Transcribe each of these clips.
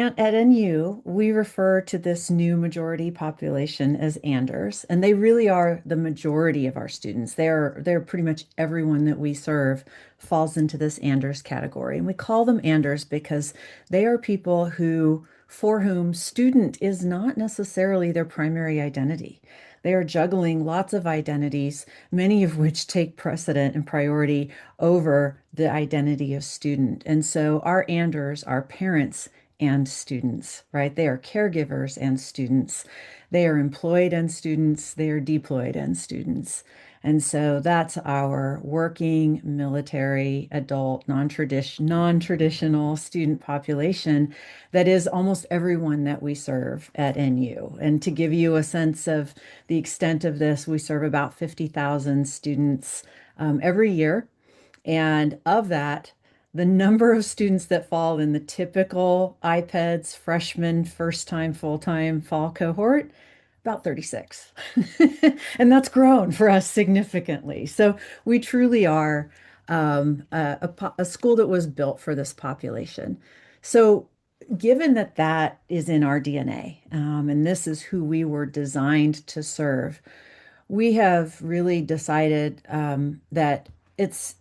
At NU, we refer to this new majority population as Anders, and they really are the majority of our students. They're pretty much everyone that we serve falls into this Anders category. And we call them Anders because they are people for whom student is not necessarily their primary identity. They are juggling lots of identities, many of which take precedent and priority over the identity of student. And so our Anders are parents and students, right? They are caregivers and students. They are employed and students. They are deployed and students. And so that's our working military adult non-traditional student population that is almost everyone that we serve at NU. And to give you a sense of the extent of this, we serve about 50,000 students every year. And of that, the number of students that fall in the typical IPEDS freshman first time full-time fall cohort, about 36. And that's grown for us significantly. So we truly are a school that was built for this population. So given that that is in our DNA, and this is who we were designed to serve, we have really decided that it's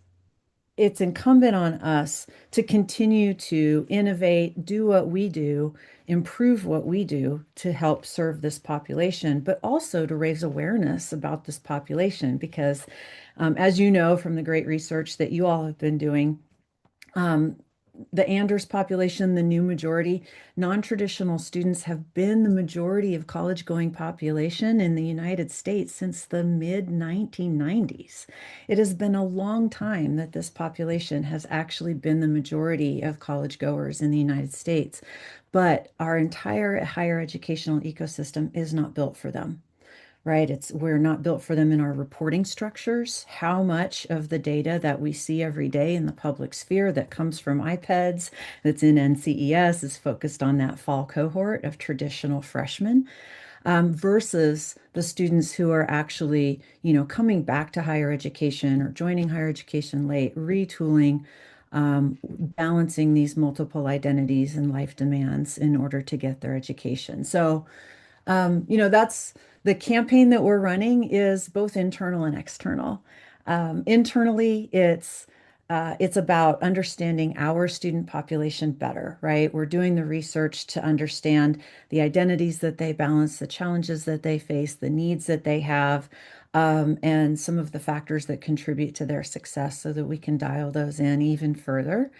it's incumbent on us to continue to innovate, do what we do, improve what we do to help serve this population, but also to raise awareness about this population. Because, as you know from the great research that you all have been doing, um, the Anders population, the new majority, non-traditional students have been the majority of college-going population in the United States since the mid 1990s. It has been a long time that this population has actually been the majority of college goers in the United States, but our entire higher educational ecosystem is not built for them, right? We're not built for them in our reporting structures. How much of the data that we see every day in the public sphere that comes from iPads, that's in NCES, is focused on that fall cohort of traditional freshmen, versus the students who are actually, coming back to higher education or joining higher education late, retooling, balancing these multiple identities and life demands in order to get their education. So that's the campaign that we're running is both internal and external. Internally, it's about understanding our student population better, right? We're doing the research to understand the identities that they balance, the challenges that they face, the needs that they have, and some of the factors that contribute to their success so that we can dial those in even further.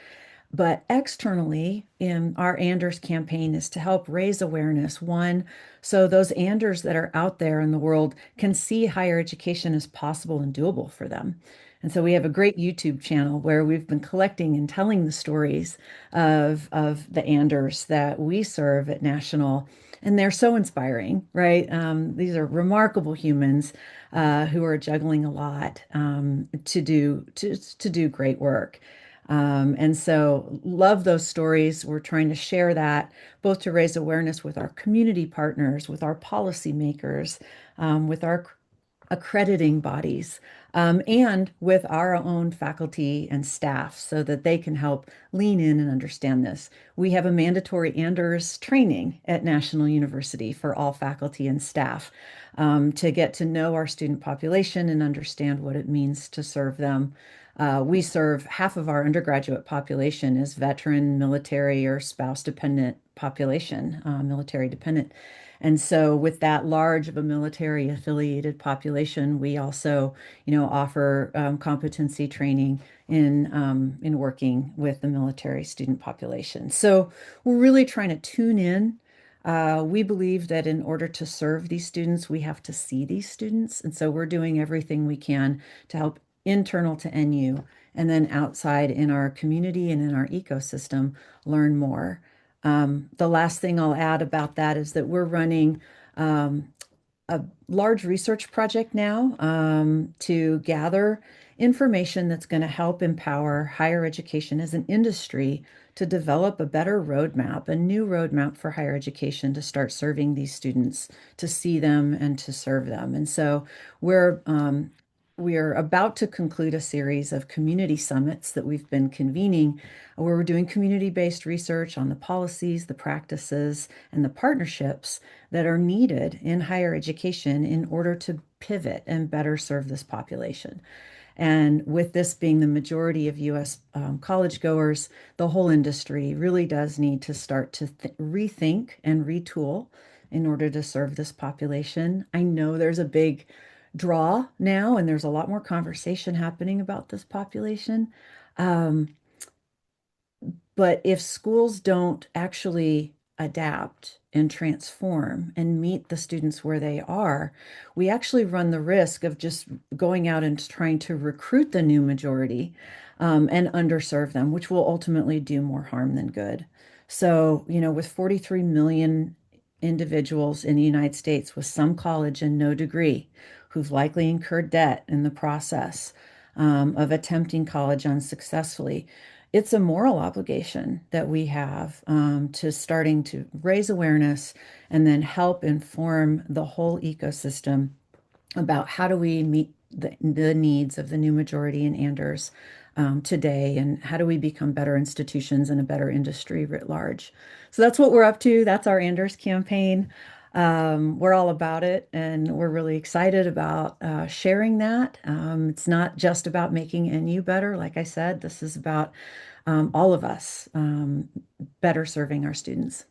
But externally, in our Anders campaign is to help raise awareness. One, so those Anders that are out there in the world can see higher education as possible and doable for them. And so we have a great YouTube channel where we've been collecting and telling the stories of the Anders that we serve at National. And they're so inspiring, right? These are remarkable humans who are juggling a lot to do great work. And so love those stories. We're trying to share that both to raise awareness with our community partners, with our policymakers, with our accrediting bodies, and with our own faculty and staff so that they can help lean in and understand this. We have a mandatory Anders training at National University for all faculty and staff to get to know our student population and understand what it means to serve them. We serve half of our undergraduate population is veteran, military, or spouse dependent population, military dependent. And so with that large of a military affiliated population, we also, offer competency training in working with the military student population. So we're really trying to tune in. We believe that in order to serve these students, we have to see these students. And so we're doing everything we can to help internal to NU and then outside in our community and in our ecosystem learn more. The last thing I'll add about that is that we're running a large research project now to gather information that's going to help empower higher education as an industry to develop a better roadmap, a new roadmap for higher education to start serving these students, to see them and to serve them. And so we're we are about to conclude a series of community summits that we've been convening, where we're doing community-based research on the policies, the practices, and the partnerships that are needed in higher education in order to pivot and better serve this population. And with this being the majority of US college goers, the whole industry really does need to start to rethink and retool in order to serve this population. I know there's a big draw now, and there's a lot more conversation happening about this population. Um, but if schools don't actually adapt and transform and meet the students where they are, we actually run the risk of just going out and trying to recruit the new majority and underserve them, which will ultimately do more harm than good. So, with 43 million individuals in the United States with some college and no degree who've likely incurred debt in the process of attempting college unsuccessfully, it's a moral obligation that we have to starting to raise awareness and then help inform the whole ecosystem about how do we meet the needs of the new majority in Anders today, and how do we become better institutions and a better industry writ large. So that's what we're up to. That's our Anders campaign. We're all about it, and we're really excited about sharing that. It's not just about making NU better. Like I said, this is about all of us better serving our students.